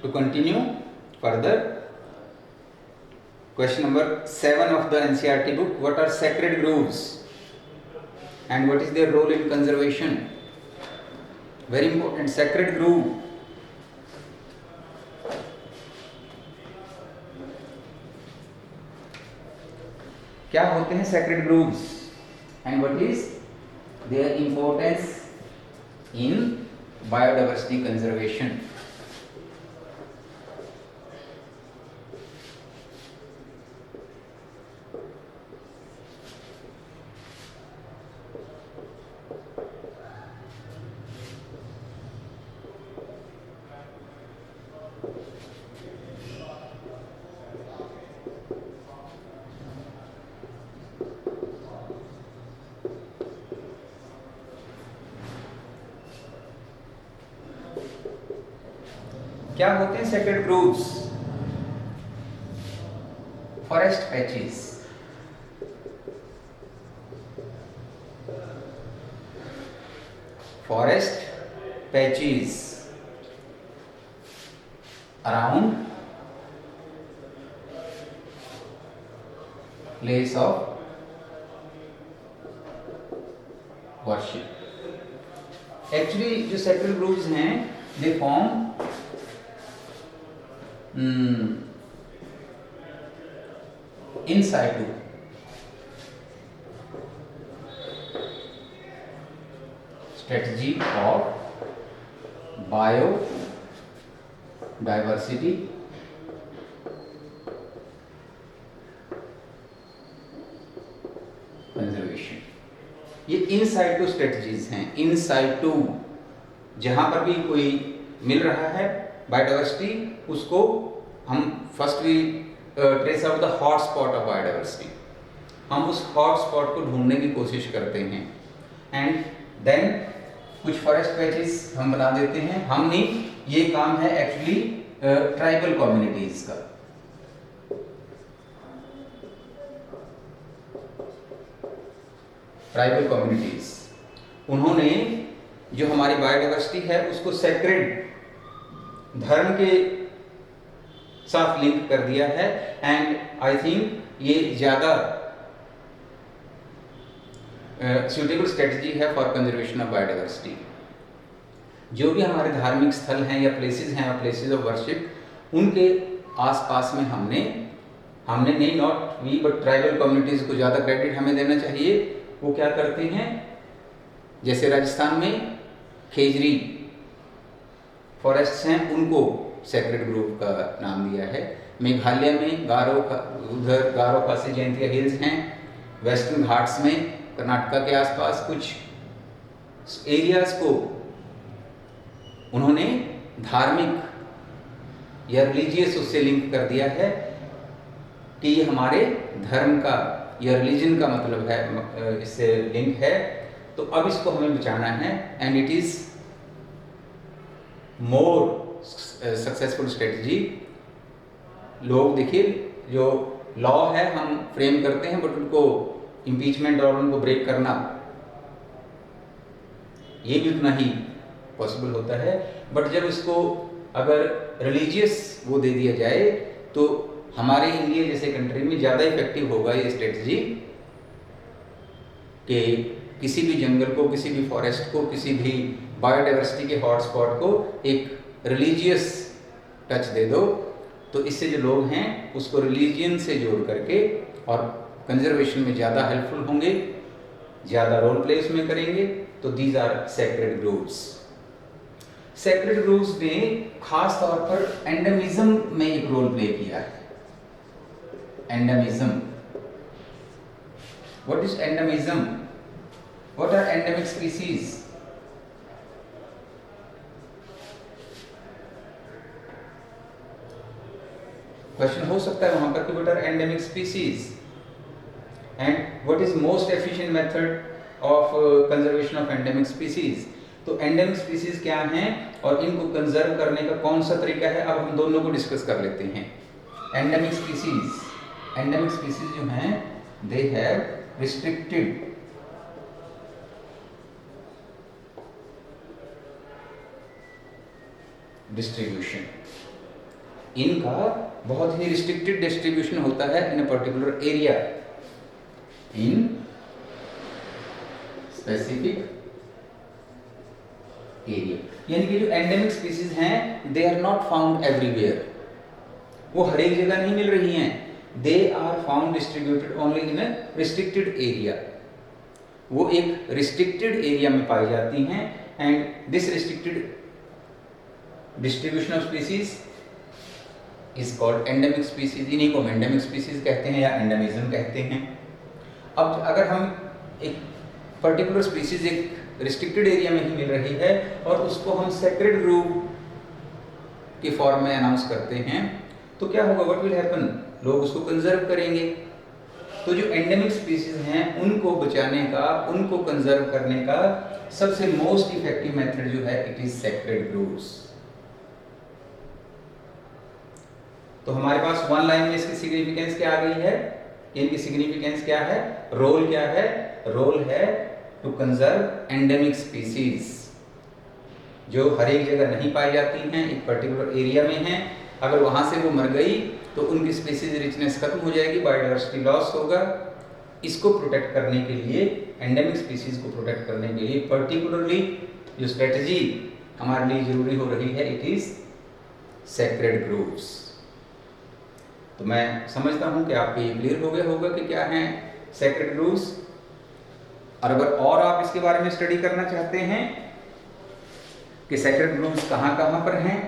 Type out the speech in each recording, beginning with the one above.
To continue further, question number 7 of the NCERT book. What are sacred groves and what is their role in conservation? Very important. Sacred grove. क्या होते हैं sacred groves and what is their importance in biodiversity conservation? क्या होते हैं sacred groves? Forest patches, forest patches around place of worship. Actually जो sacred groves हैं they form in situ strategy of biodiversity conservation. ये इन साइटू strategies हैं। इन साइटू जहां पर भी कोई मिल रहा है बायोडाइवर्सिटी, उसको हम first we trace out the hot spot of biodiversity. हम उस हॉट स्पॉट को ढूंढने की कोशिश करते हैं एंड देन कुछ फॉरेस्ट पैचेस हम बना देते हैं। हम नहीं, ये काम है एक्चुअली ट्राइबल कम्युनिटीज का। ट्राइबल कम्युनिटीज उन्होंने जो हमारी बायोडाइवर्सिटी है उसको सेक्रेड धर्म के साथ लिंक कर दिया है एंड आई थिंक ये ज़्यादा सुटेबल स्ट्रेटजी है फॉर कंजर्वेशन ऑफ बायोडाइवर्सिटी। जो भी हमारे धार्मिक स्थल हैं या प्लेसेस हैं, प्लेसेस ऑफ वर्शिप, उनके आसपास में हमने नहीं, not we but tribal communities को ज़्यादा क्रेडिट हमें देना चाहिए। वो क्या करते हैं, जैसे राजस्थान में खेजरी फॉरेस्ट्स हैं, उनको सेक्रेड ग्रोव का नाम दिया है। मेघालय में उधर गारो खासी जयंतिया हिल्स हैं। वेस्टर्न घाट्स में कर्नाटका के आसपास कुछ एरियाज को उन्होंने धार्मिक या रिलीजियस उससे लिंक कर दिया है कि ये हमारे धर्म का या रिलीजन का मतलब है, इससे लिंक है। तो अब इसको हमें बचाना है and it is more successful strategy. लोग देखिए, जो लॉ है हम फ्रेम करते हैं, बट उनको इम्पीचमेंट और उनको ब्रेक करना ये भी उतना ही पॉसिबल होता है। बट जब इसको अगर रिलीजियस वो दे दिया जाए तो हमारे इंडिया जैसे कंट्री में ज़्यादा इफेक्टिव होगा ये स्ट्रेटजी कि किसी भी जंगल को, किसी भी फॉरेस्ट को, किसी भी बायोडाइवर्सिटी के हॉटस्पॉट को एक रिलीजियस टच दे दो। तो इससे जो लोग हैं उसको रिलीजियन से जोड़ करके और कंजर्वेशन में ज़्यादा हेल्पफुल होंगे, ज़्यादा रोल प्ले उसमें करेंगे। तो these are sacred groves. Sacred groves ने खास तौर पर एंडेमिज्म में एक रोल प्ले किया है। Endemism, what is endemism? What are endemic species? Question हो सकता है वहां पर कि what are endemic species and what is most efficient method of conservation of endemic species. तो एंडेमिक स्पीसीज क्या हैं और इनको कंजर्व करने का कौन सा तरीका है, अब हम दोनों को डिस्कस कर लेते हैं। एंडेमिक स्पीसीज जो हैं दे हैव रिस्ट्रिक्टेड डिस्ट्रीब्यूशन। इनका बहुत ही रिस्ट्रिक्टेड डिस्ट्रीब्यूशन होता है in a particular area, in specific area. यानी कि जो एंडेमिक स्पीसीज हैं they are not found everywhere, वो हर एक जगह नहीं मिल रही हैं, they are found distributed only in a restricted area, वो एक रिस्ट्रिक्टेड एरिया में पाई जाती हैं। And this restricted distribution of species is called endemic species, इन्हीं को हम एंडेमिक स्पीसीज कहते हैं या एंडेमिज्म कहते हैं। अब अगर हम एक पर्टिकुलर स्पीसीज एक रिस्ट्रिक्टेड एरिया में ही मिल रही है और उसको हम सेक्रेड ग्रुप के फॉर्म में अनाउंस करते हैं तो क्या होगा, व्हाट विल हैपन, लोग उसको कंजर्व करेंगे। तो जो एंडेमिक स्पीसीज हैं उनको बचाने का, उनको कंजर्व करने का सबसे मोस्ट इफेक्टिव मेथड जो है इट इज सेक्रेड ग्रुप्स। तो हमारे पास वन लाइन में इसकी सिग्निफिकेंस क्या आ गई है, इनकी सिग्निफिकेंस क्या है, रोल क्या है, रोल है टू कंजर्व एंडेमिक स्पीसीज जो हर एक जगह नहीं पाई जाती हैं, एक पर्टिकुलर एरिया में हैं, अगर वहां से वो मर गई तो उनकी स्पीसीज रिचनेस खत्म हो जाएगी, बायोडाइवर्सिटी लॉस होगा। इसको प्रोटेक्ट करने के लिए, एंडेमिक स्पीसीज को प्रोटेक्ट करने के लिए पर्टिकुलरली जो स्ट्रेटजी हमारे लिए जरूरी हो रही है इट इज सेक्रेड ग्रुप्स। तो मैं समझता हूं कि आपको ये क्लियर हो गया होगा कि क्या है सेक्रेड ग्रुप्स। और अगर और आप इसके बारे में स्टडी करना चाहते हैं कि सेक्रेड ग्रुप्स कहां कहां पर हैं,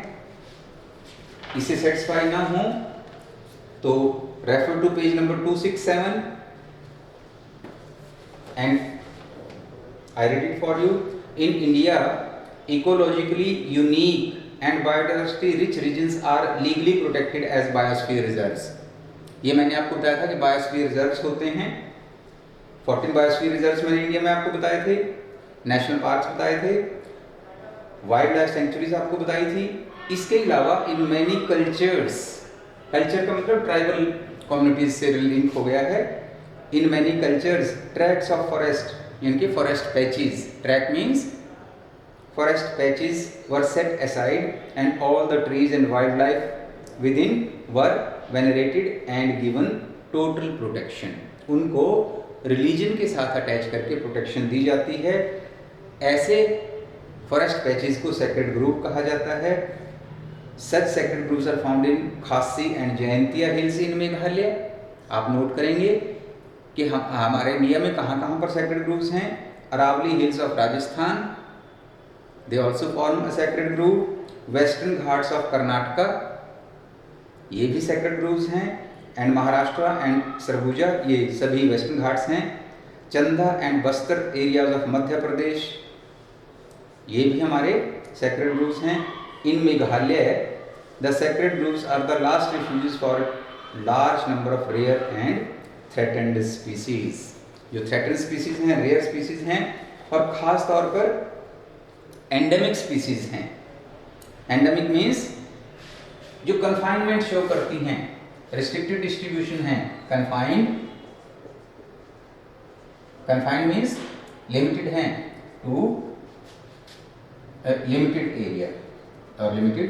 इससे सेटिस्फाई ना हो तो refer to page number 267 and I read it for you. In India ecologically unique and biodiversity rich regions are legally protected as biosphere reserves। ये मैंने आपको बताया था कि बायोस्फीयर रिजर्व्स होते हैं, 14 बायोस्फीयर रिजर्व्स मैंने इंडिया में आपको बताए थे, नेशनल पार्क्स बताए थे, वाइल्ड लाइफ सेंचुरीज आपको बताई थी। इसके अलावा इन मैनी कल्चर्स, कल्चर का मतलब ट्राइबल कम्युनिटीज से लिंक हो गया है, in many cultures tracts of forest यानी कि forest patches, track means forest patches were set aside and all the trees and wildlife within were venerated and given total protection। उनको religion के साथ attach करके protection दी जाती है। ऐसे फॉरेस्ट पैचेस को सेक्रेड ग्रुप कहा जाता है। Such sacred groups are found in Khasi and Jaintia hills in Meghalaya. आप नोट करेंगे कि हमारे इंडिया में कहाँ पर सेक्रेड ग्रुप्स हैं। Aravalli hills of Rajasthan, they also form a sacred group। Western Ghats of Karnataka, ये भी सेक्रेड ग्रुप्स हैं। एंड महाराष्ट्र एंड सरगुजा, ये सभी वेस्टर्न घाट्स हैं। Chanda and Bastar areas of Madhya Pradesh, ये भी हमारे सेक्रेड ग्रुप्स हैं। In Meghalaya the sacred groups are the last refuges for large number of rare and threatened species. जो थ्रेटेंड स्पीसीज हैं, रेयर स्पीसीज हैं और खास तौर पर एंडेमिक स्पीसीज हैं। एंडेमिक मीन्स जो कन्फाइनमेंट शो करती हैं, रिस्ट्रिक्टेड डिस्ट्रीब्यूशन है। कन्फाइंड मीन्स लिमिटेड हैं टू लिमिटेड एरिया और लिमिटेड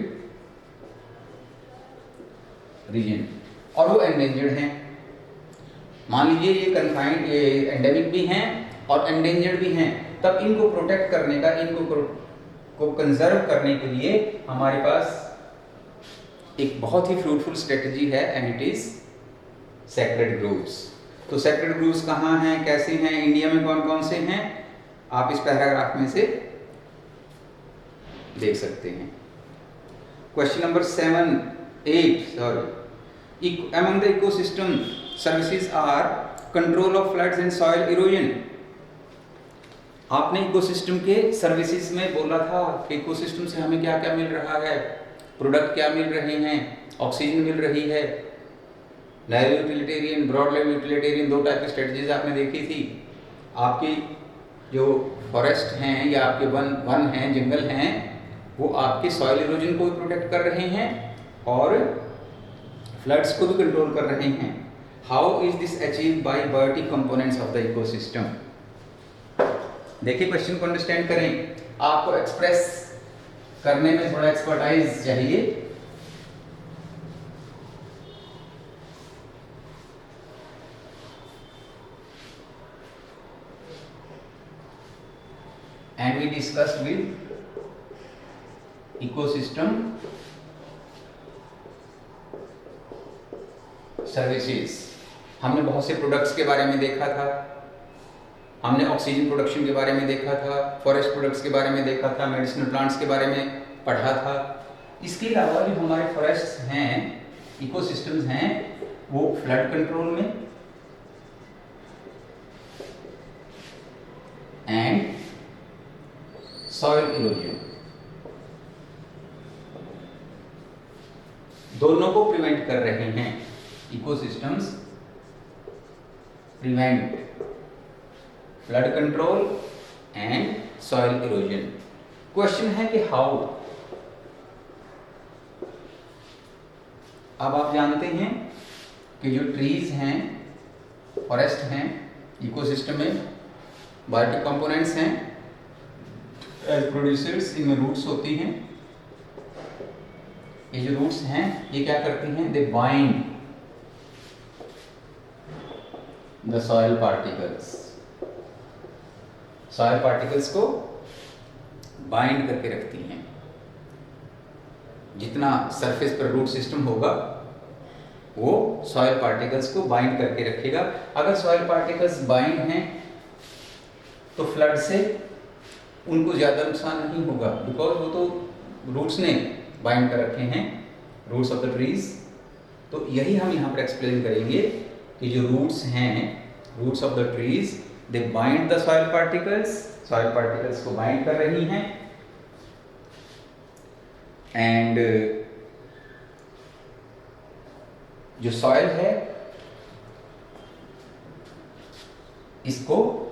रीजन, और वो एंडेंजर्ड हैं। मान लीजिए ये कन्फाइंड, ये एंडेमिक भी हैं और एंडेंजर्ड भी हैं, तब इनको प्रोटेक्ट करने का, इनको को कंजर्व करने के लिए हमारे पास एक बहुत ही फ्रूटफुल स्ट्रेटजी है and it is sacred groups. तो सेक्रेड ग्रुप्स कहाँ हैं, कैसे हैं, इंडिया में कौन कौन से हैं, आप इस पैराग्राफ में से देख सकते हैं। Question number 8 sorry, among the ecosystem services are control of floods and soil erosion। आपने इकोसिस्टम के सर्विसेज में बोला था कि इकोसिस्टम से हमें क्या क्या मिल रहा है, प्रोडक्ट क्या मिल रहे हैं, ऑक्सीजन मिल रही है। Narrow utilitarian, broad level utilitarian, दो टाइप की स्ट्रेटजीज आपने देखी थी। आपकी जो फॉरेस्ट हैं या आपके वन हैं, जंगल हैं, वो आपके सॉइल इरोजन को भी प्रोटेक्ट कर रहे हैं और फ्लड्स को भी कंट्रोल कर रहे हैं। How is this achieved by biotic components of the ecosystem. देखिए क्वेश्चन को अंडरस्टैंड करें, आपको एक्सप्रेस करने में थोड़ा एक्सपर्टाइज चाहिए। and we discussed with ecosystem services. हमने बहुत से प्रोडक्ट्स के बारे में देखा था, हमने ऑक्सीजन प्रोडक्शन के बारे में देखा था, फॉरेस्ट प्रोडक्ट्स के बारे में देखा था, मेडिसिनल प्लांट्स के बारे में पढ़ा था। इसके अलावा जो हमारे फॉरेस्ट्स हैं, इकोसिस्टम्स हैं, वो फ्लड कंट्रोल में एंड सॉइल इरोजन दोनों को प्रिवेंट कर रहे हैं। Ecosystems prevent flood control and soil erosion. Question है कि हाउ। अब आप जानते हैं कि जो ट्रीज हैं, फॉरेस्ट हैं, इकोसिस्टम में बायोटिक कंपोनेंट्स हैं, एज प्रोड्यूसर्स इनमें रूट्स होती हैं। ये जो रूट्स हैं ये क्या करती हैं? दे bind the soil particles, soil particles को बाइंड करके रखती हैं। जितना सरफेस पर रूट सिस्टम होगा वो सॉइल पार्टिकल्स को बाइंड करके रखेगा। अगर सॉइल पार्टिकल्स बाइंड हैं तो फ्लड से उनको ज़्यादा नुकसान नहीं होगा, बिकॉज वो तो रूट्स ने बाइंड कर रखे हैं, रूट्स ऑफ द ट्रीज। तो यही हम यहाँ पर एक्सप्लेन करेंगे कि जो रूट्स हैं, roots of the trees, they bind the soil particles को बाइंड कर रही हैं एंड जो सॉइल है इसको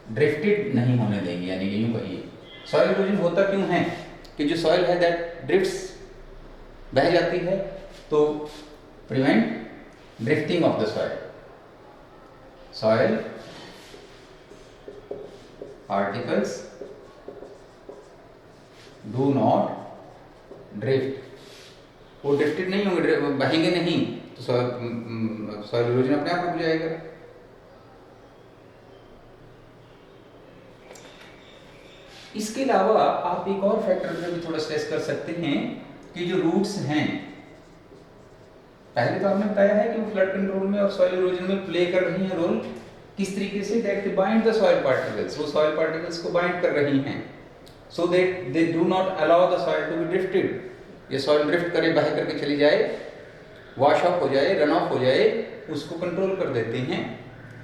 ड्रिफ्टेड नहीं होने देंगे। यानी कि यूं कहिए सॉइल इरोजन होता क्यों है कि जो सॉइल है दैट ड्रिफ्ट्स, बह जाती है, तो prevent drifting of the soil particles do not drift. वो ड्रिफ्टेड नहीं होंगे, बहेंगे नहीं, तो सॉइल इरोजन अपने आप रुक जाएगा। इसके अलावा आप एक और फैक्टर पर भी थोड़ा स्ट्रेस कर सकते हैं कि जो रूट्स हैं, पहले तो आपने बताया है कि वो फ्लड कंट्रोल में और सॉइल इरोजन में प्ले कर रही हैं रोल। किस तरीके से? That they bind the soil particles, वो सॉइल पार्टिकल्स को बाइंड कर रही हैं, so that they do not allow the soil to be drifted. ये सॉइल ड्रिफ्ट करे, बह करके चली जाए, वॉश ऑफ हो जाए, रन ऑफ हो जाए, उसको कंट्रोल कर देते हैं।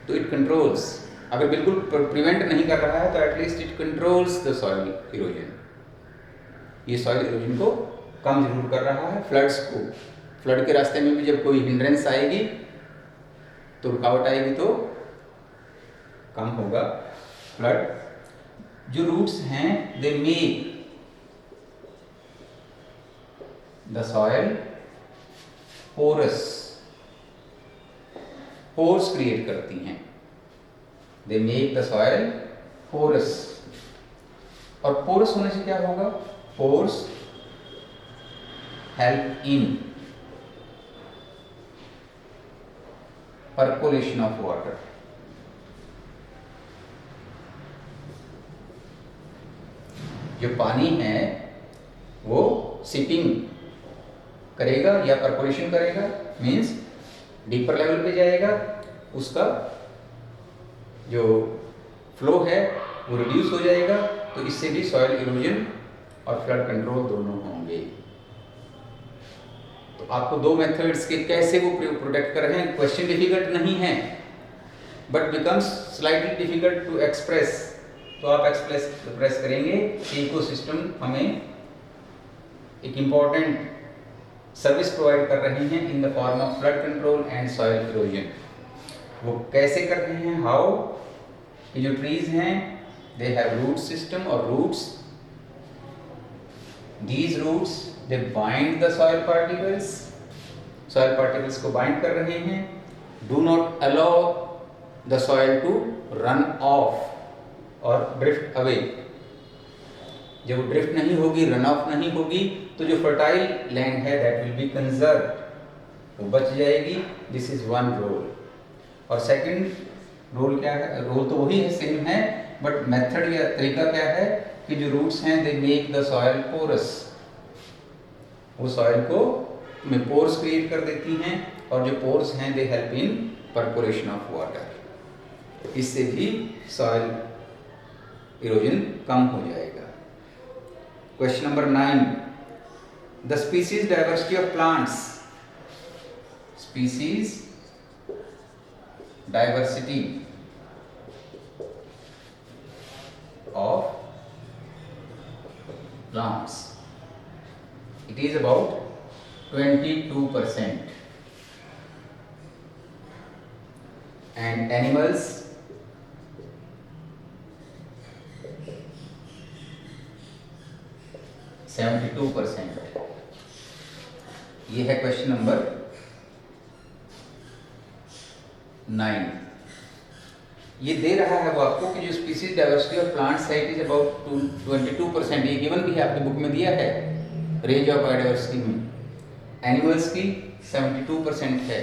तो इट कंट्रोल्स, अगर बिल्कुल प्रिवेंट नहीं कर रहा है तो at least it controls the soil erosion. ये सॉइल इरोजन को कम जरूर कर रहा है। फ्लड्स को, फ्लड के रास्ते में भी जब कोई हिंड्रेंस आएगी तो रुकावट आएगी तो कम होगा फ्लड। जो रूट्स हैं they make the soil porous, pores create करती हैं। They make the soil porous, और पोरस होने से क्या होगा? Pores help in percolation of water। जो पानी है वो सिपिंग करेगा या परकोलेशन करेगा, मीन्स डीपर लेवल पे जाएगा, उसका जो फ्लो है वो रिड्यूस हो जाएगा। तो इससे भी सॉइल इरोजन और फ्लड कंट्रोल दोनों होंगे। तो आपको दो मेथड्स के कैसे वो प्रोटेक्ट कर रहे हैं, क्वेश्चन डिफिकल्ट नहीं है but becomes slightly difficult to express. तो आप एक्सप्रेस करेंगे कि इकोसिस्टम हमें एक इम्पॉर्टेंट सर्विस प्रोवाइड कर रहे हैं in the form of flood control and soil erosion. वो कैसे कर रहे हैं? हाउ? कि जो ट्रीज हैं दे हैव रूट सिस्टम, और roots, these roots they bind the soil particles को बाइंड कर रहे हैं, do not allow the soil to run off और drift away। जब वो ड्रिफ्ट नहीं होगी, रन ऑफ नहीं होगी, तो जो फर्टाइल लैंड है दैट विल बी कंजर्व, वो बच जाएगी। This is one role. और सेकंड रोल क्या है? रोल तो वही है, सेम है, बट मेथड या तरीका क्या है कि जो रूट्स हैं they make the soil porous, वो सॉइल को में पोर्स क्रिएट कर देती हैं, और जो पोर्स हैं they help in perforation of water. इससे भी सॉइल इरोजन कम हो जाएगा। Question number 9, the species diversity of plants, species diversity of plants, it is about 22%, and animals 72%। ये है क्वेश्चन नंबर 9। ये दे रहा है वो आपको कि जो स्पीसीज डाइवर्सिटी ऑफ प्लांट्स है इट इज अबाउट 22%, ये गिवन भी है आपकी बुक में दिया है रेंज ऑफ बायोडाइवर्सिटी में। एनिमल्स की 72% है।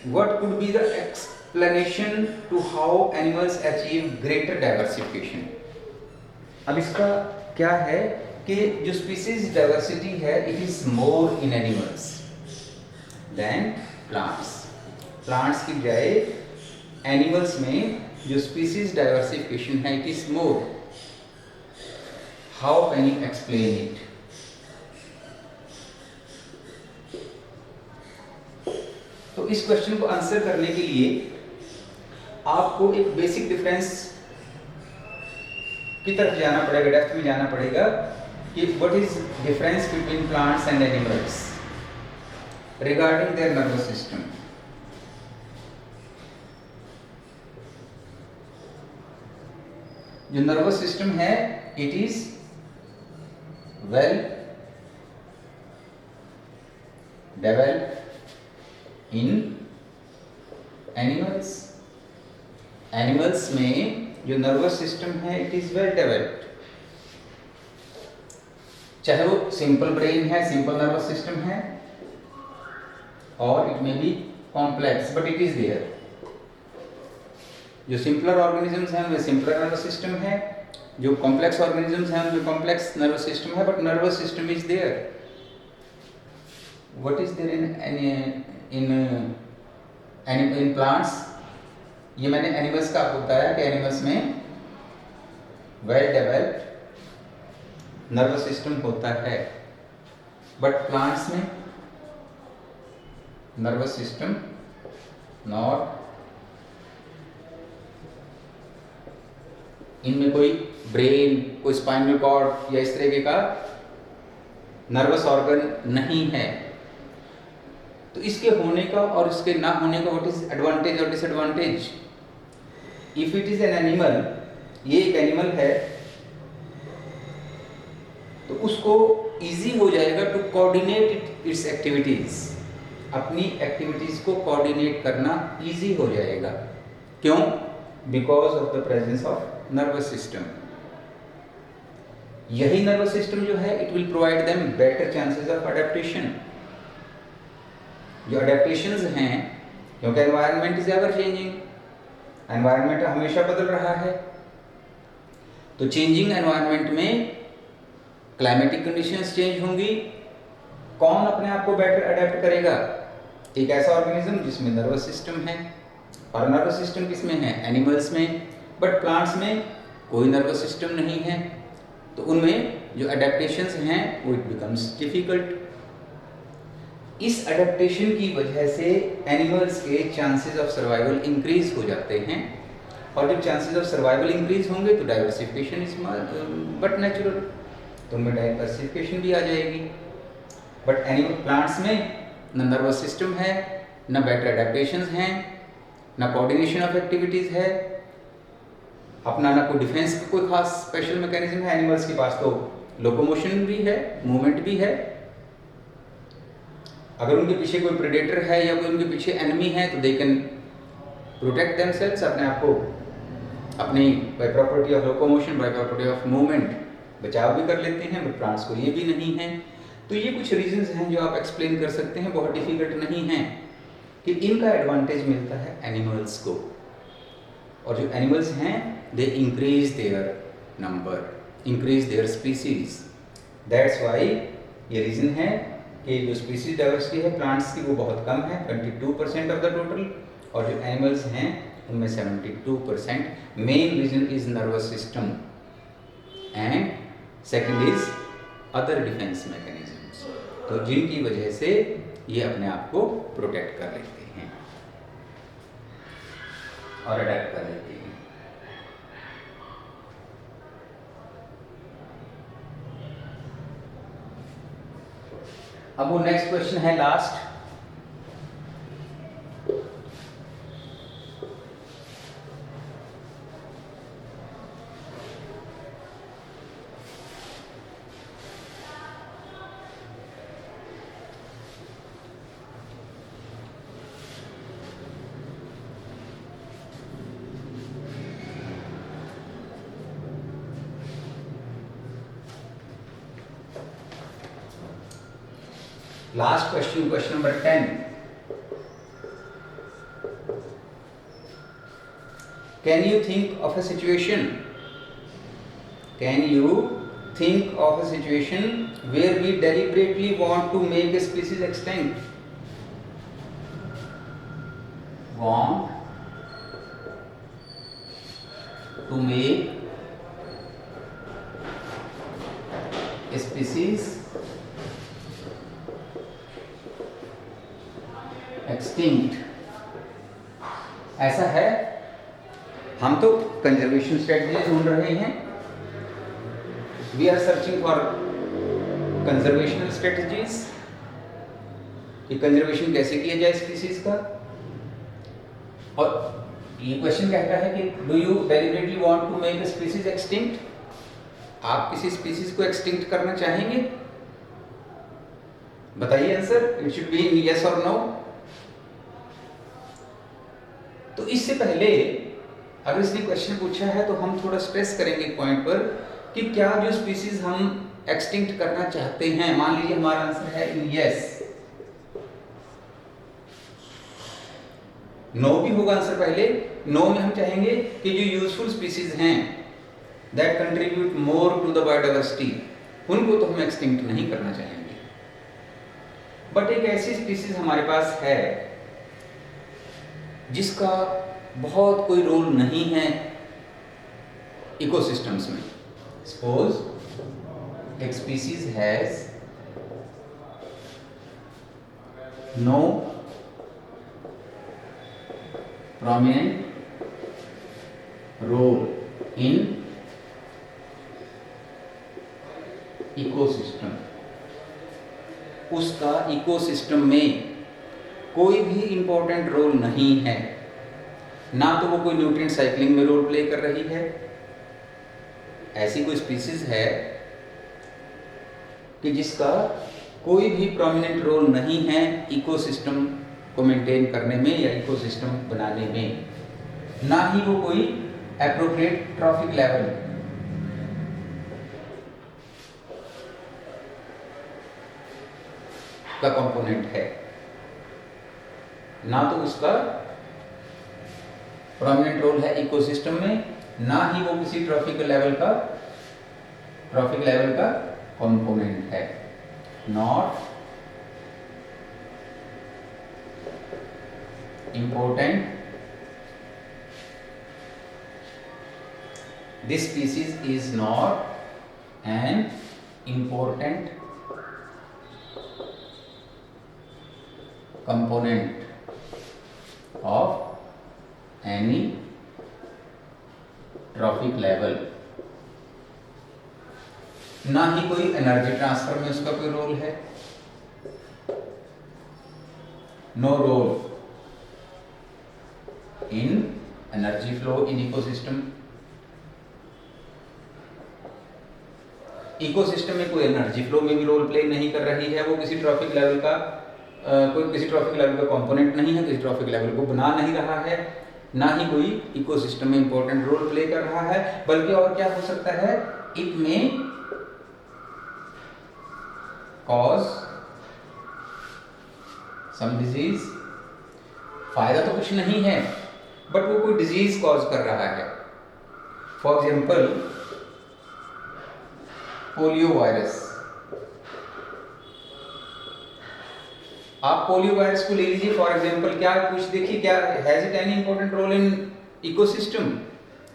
What could be the explanation to how animals achieve greater diversification? अब इसका क्या है कि जो स्पीसीज डाइवर्सिटी है it is more in animals than plants. Plants की बजाय एनिमल्स में जो स्पीसीज डाइवर्सिफिकेशन है it is more. How can you explain it? तो इस क्वेश्चन को आंसर करने के लिए आपको एक बेसिक डिफरेंस की तरफ जाना पड़ेगा, डेप्थ में जाना पड़ेगा कि what is difference between plants and animals regarding their nervous system. जो नर्वस सिस्टम है it is well developed in animals. Animals में जो नर्वस सिस्टम है इट इज वेल डेवलप्ड, चाहे वो सिंपल ब्रेन है, सिंपल नर्वस सिस्टम है, और it may be complex but it is there. जो सिंपलर ऑर्गेनिजम्स हैं उनमें सिंपलर नर्वस सिस्टम है, जो कॉम्प्लेक्स ऑर्गेनिजम्स हैं उनमें कॉम्प्लेक्स नर्वस सिस्टम है, but nervous system is there. What is there in plants? ये मैंने एनिमल्स का आपको बताया कि एनिमल्स में वेल डेवलप्ड नर्वस सिस्टम होता है, बट प्लांट्स में नर्वस सिस्टम नॉट। इनमें कोई ब्रेन, कोई स्पाइनल कॉर्ड या इस तरीके का नर्वस ऑर्गन नहीं है। तो इसके होने का और इसके ना होने का व्हाट इज एडवांटेज और disadvantage? If it is an animal, ये एक एनिमल है, तो उसको इजी हो जाएगा टू कोऑर्डिनेट इट्स एक्टिविटीज। अपनी एक्टिविटीज को कोऑर्डिनेट करना इजी हो जाएगा। क्यों? Because of the presence of nervous system. यही नर्वस सिस्टम जो है it will provide them better chances of adaptation. जो अडेप्टेशंस हैं, क्योंकि environment is ever changing, environment हमेशा बदल रहा है, तो चेंजिंग एनवायरनमेंट में क्लाइमेटिक कंडीशंस चेंज होंगी। कौन अपने आप को बेटर अडेप्ट करेगा? एक ऐसा ऑर्गेनिज्म जिसमें नर्वस सिस्टम है, और नर्वस सिस्टम किसमें है? एनिमल्स में। बट प्लांट्स में कोई नर्वस सिस्टम नहीं है, तो उनमें जो अडेप्टेशंस हैं वो इट बिकम्स डिफिकल्ट। इस अडेप्टेशन की वजह से एनिमल्स के चांसेस ऑफ सर्वाइवल इंक्रीज हो जाते हैं, और जब चांसेस ऑफ सर्वाइवल इंक्रीज होंगे तो डाइवर्सिफिकेशन इज बट नेचुरल, तो उनमें डाइवर्सिफिकेशन भी आ जाएगी। बट एनिमल प्लांट्स में न नर्वस सिस्टम है, न बेटर अडेप्टेशंस हैं, न कोऑर्डिनेशन ऑफ एक्टिविटीज़ है, अपना ना कोई डिफेंस का कोई खास स्पेशल मैकेनिज्म है। एनिमल्स के पास तो लोकोमोशन भी है, मूवमेंट भी है। अगर उनके पीछे कोई प्रेडेटर है या कोई उनके पीछे एनिमी है तो दे कैन प्रोटेक्ट देमसेल्व्स, अपने आप को अपनी by property of locomotion, by property of movement बचाव भी कर लेते हैं। बट प्लांट्स को ये भी नहीं है। तो ये कुछ रीजंस हैं जो आप एक्सप्लेन कर सकते हैं, बहुत डिफिकल्ट नहीं है, कि इनका एडवांटेज मिलता है एनिमल्स को। और जो एनिमल्स हैं they increase their number, increase their species. That's why, ये रीज़न है कि जो स्पीसीज डाइवर्सिटी है प्लांट्स की वो बहुत कम है, 22% ऑफ द टोटल, और जो एनिमल्स हैं उनमें 72%। Main reason is nervous system and second is other defence mechanisms, तो जिनकी वजह से ये अपने आप को प्रोटेक्ट कर लेते हैं और अडेप्ट कर लेते हैं। अब वो नेक्स्ट क्वेश्चन है last, last question, question number 10। Can you think of a situation? Can you think of a situation where we deliberately want to make a species extinct? Want to make a species extinct, ऐसा है। हम तो conservation strategy ढूंढ रहे हैं, we are searching for conservational strategies, कि conservation कैसे किया जाए स्पीसीज का। और ये क्वेश्चन कहता है कि do you deliberately want to make a species extinct? आप किसी स्पीसीज को एक्सटिंक्ट करना चाहेंगे? बताइए answer, it should be in yes और नो। तो इससे पहले अगर इसने क्वेश्चन पूछा है तो हम थोड़ा स्ट्रेस करेंगे पॉइंट पर कि क्या जो स्पीसीज हम एक्सटिंक्ट करना चाहते हैं, मान लीजिए हमारा आंसर है इन यस, नो भी होगा आंसर पहले। नो में हम चाहेंगे कि जो यूजफुल स्पीसीज हैं that contribute more to the biodiversity, उनको तो हम एक्सटिंक्ट नहीं करना चाहेंगे। बट एक ऐसी स्पीसीज हमारे पास है जिसका बहुत कोई रोल नहीं है इकोसिस्टम्स में। सपोज एक species has no prominent role in ecosystem, उसका इकोसिस्टम में कोई भी इंपॉर्टेंट रोल नहीं है, ना तो वो कोई न्यूट्रिएंट साइक्लिंग में रोल प्ले कर रही है। ऐसी कोई स्पीसीज है कि जिसका कोई भी प्रोमिनेंट रोल नहीं है इकोसिस्टम को मेंटेन करने में या इकोसिस्टम बनाने में, ना ही वो कोई एप्रोप्रिएट ट्रॉफिक लेवल का कंपोनेंट है, ना तो उसका प्रोमिनेंट रोल है इकोसिस्टम में, ना ही वो किसी ट्रॉफिक लेवल का कंपोनेंट है। Not important, this species is not an important component of any trophic level, ना ही कोई एनर्जी ट्रांसफर में उसका कोई रोल है, no role in energy flow in ecosystem। Ecosystem में कोई एनर्जी फ्लो में भी रोल प्ले नहीं कर रही है, वो किसी ट्रॉफिक लेवल का कंपोनेंट नहीं है, किसी ट्रॉफिक लेवल को बना नहीं रहा है, ना ही कोई इकोसिस्टम में इंपॉर्टेंट रोल प्ले कर रहा है। बल्कि और क्या हो सकता है, इट में कॉज सम डिजीज। फायदा तो कुछ नहीं है, बट वो कोई डिजीज कॉज कर रहा है। फॉर एग्जाम्पल पोलियो वायरस, आप पोलियो वायरस को ले लीजिए फॉर एग्जाम्पल, क्या कुछ देखिए, क्या has it any important role in ecosystem?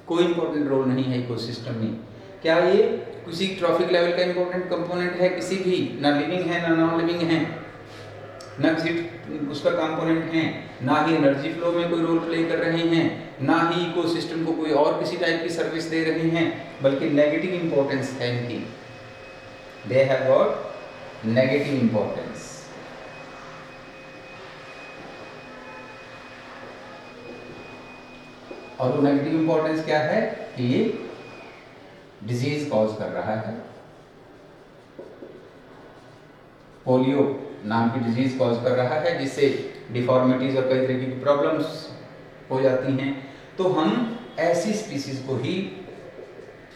कोई इंपॉर्टेंट रोल नहीं है इकोसिस्टम में। क्या ये किसी ट्रॉफिक लेवल का इंपॉर्टेंट कंपोनेंट है? किसी भी, ना लिविंग है ना नॉन लिविंग है, ना किसी उसका कंपोनेंट है, ना ही एनर्जी फ्लो में कोई रोल प्ले कर रहे हैं, ना ही इकोसिस्टम को कोई और किसी टाइप की सर्विस दे रहे हैं, बल्कि नेगेटिव इंपॉर्टेंस है इनकी। They have got negative importance. और वो नेगेटिव इंपॉर्टेंस क्या है कि ये डिजीज कॉज कर रहा है। पोलियो नाम की डिजीज कॉज कर रहा है, जिससे डिफॉर्मिटीज और कई तरह की प्रॉब्लम्स हो जाती हैं। तो हम ऐसी स्पीसीज को ही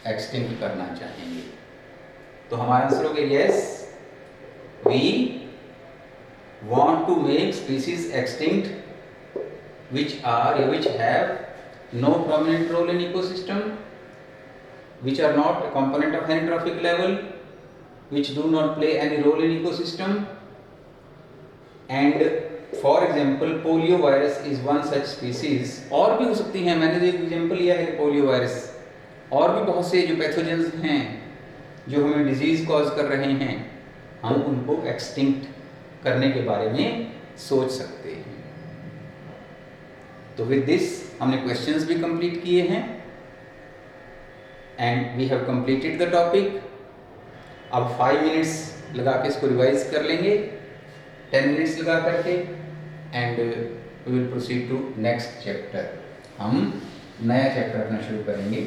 एक्सटिंक्ट करना चाहेंगे। तो हमारा आंसर हो गया yes, we want to make species extinct which have no prominent role in ecosystem, which are not a component of any trophic level, which do not play any role in ecosystem, and for example polio virus is one such species। और भी हो सकती हैं, मैंने जो example लिया है polio virus, और भी बहुत से जो पैथोजेंस हैं जो हमें डिजीज कॉज कर रहे हैं, हम उनको एक्सटिंक्ट करने के बारे में सोच सकते हैं। तो विद दिस हमने क्वेश्चंस भी कंप्लीट किए हैं and we have completed the topic. अब 5 मिनट्स लगा के इसको रिवाइज कर लेंगे, 10 मिनट्स लगा करके, and we will proceed to next chapter. हम नया चैप्टर अपना शुरू करेंगे।